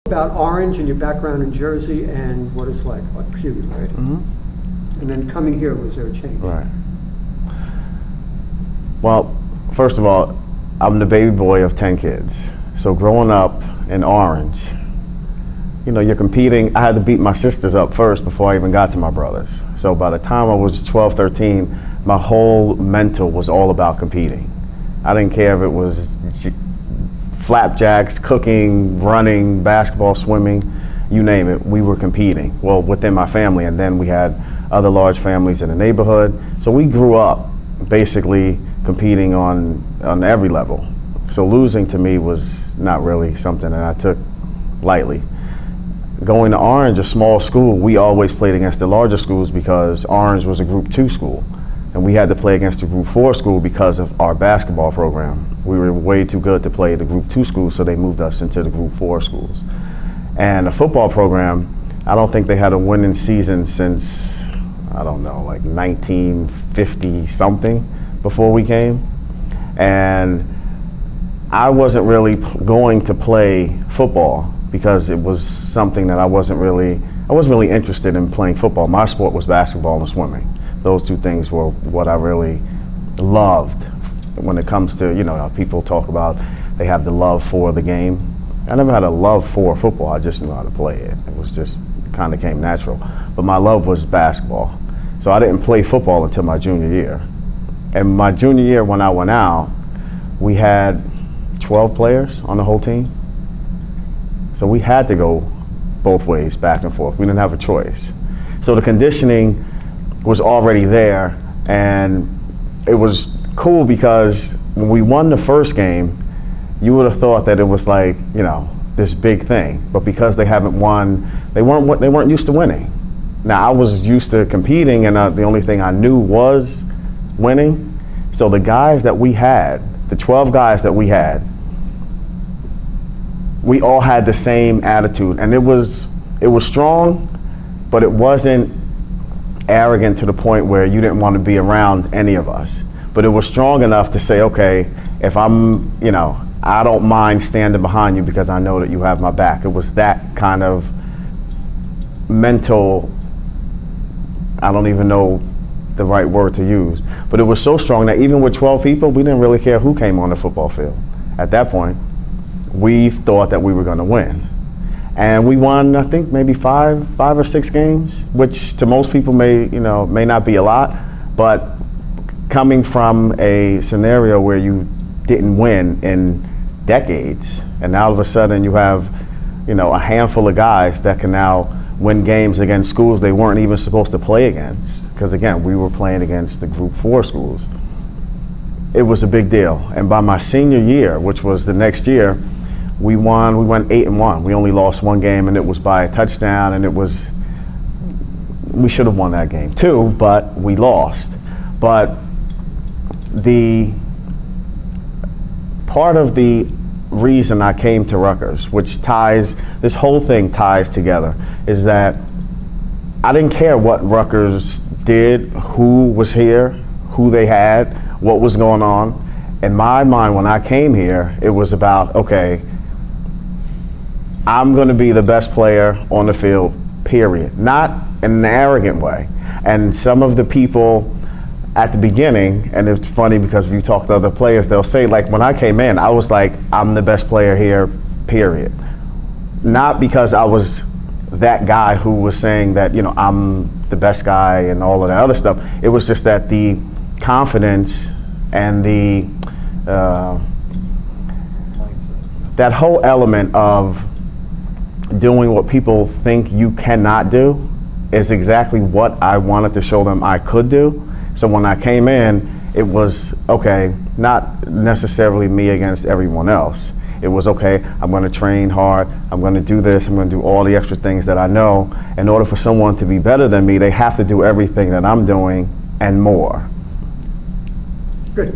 About Orange and your background in Jersey and what it's like for you, right? Mm-hmm. And then coming here, was there a change? Right. Well, first of all, I'm the baby boy of 10 kids. So growing up in Orange, you know, you're competing. I had to beat my sisters up first before I even got to my brothers. So by the time I was 12, 13, my whole mental was all about competing. I didn't care if it was flapjacks, cooking, running, basketball, swimming, you name it, we were competing. Well, within my family, and then we had other large families in the neighborhood. So we grew up basically competing on every level. So losing to me was not really something that I took lightly. Going to Orange, a small school, we always played against the larger schools because Orange was a Group 2 school. And we had to play against the Group 4 school because of our basketball program. We were way too good to play the Group 2 schools, so they moved us into the Group 4 schools. And the football program, I don't think they had a winning season since, I don't know, like 1950 something before we came. And I wasn't really going to play football because it was something that I wasn't really interested in playing football. My sport was basketball and swimming. Those two things were what I really loved when it comes to, you know, people talk about they have the love for the game. I never had a love for football, I just knew how to play it. It was just kind of came natural. But my love was basketball. So I didn't play football until my junior year. And my junior year when I went out, we had 12 players on the whole team. So we had to go both ways, back and forth. We didn't have a choice. So the conditioning was already there, and it was cool because when we won the first game, you would have thought that it was like, you know, this big thing. But because they haven't won, they weren't used to winning. Now I was used to competing, and the only thing I knew was winning. So the guys that we had, the 12 guys that we had, we all had the same attitude, and it was strong, but it wasn't arrogant to the point where you didn't want to be around any of us. But it was strong enough to say, okay, if I'm, you know, I don't mind standing behind you because I know that you have my back. It was that kind of mental, I don't even know the right word to use, but it was so strong that even with 12 people, we didn't really care who came on the football field. At that point, we thought that we were going to win. And we won, I think, maybe five or six games, which to most people may not be a lot, but coming from a scenario where you didn't win in decades, and now all of a sudden you have, you know, a handful of guys that can now win games against schools they weren't even supposed to play against. Because again, we were playing against the Group 4 schools. It was a big deal. And by my senior year, which was the next year, we went 8-1. We only lost one game, and it was by a touchdown, and we should have won that game too, but we lost. But the part of the reason I came to Rutgers, which this whole thing ties together, is that I didn't care what Rutgers did, who was here, who they had, what was going on. In my mind, when I came here, it was about, okay, I'm going to be the best player on the field, period. Not in an arrogant way. And some of the people at the beginning, and it's funny because if you talk to other players, they'll say, like, when I came in, I was like, I'm the best player here, period. Not because I was that guy who was saying that, you know, I'm the best guy and all of that other stuff. It was just that the confidence and that whole element of doing what people think you cannot do is exactly what I wanted to show them I could do. So when I came in, it was, okay, not necessarily me against everyone else. It was, okay, I'm going to train hard, I'm going to do this, I'm going to do all the extra things that I know. In order for someone to be better than me, they have to do everything that I'm doing and more. Good.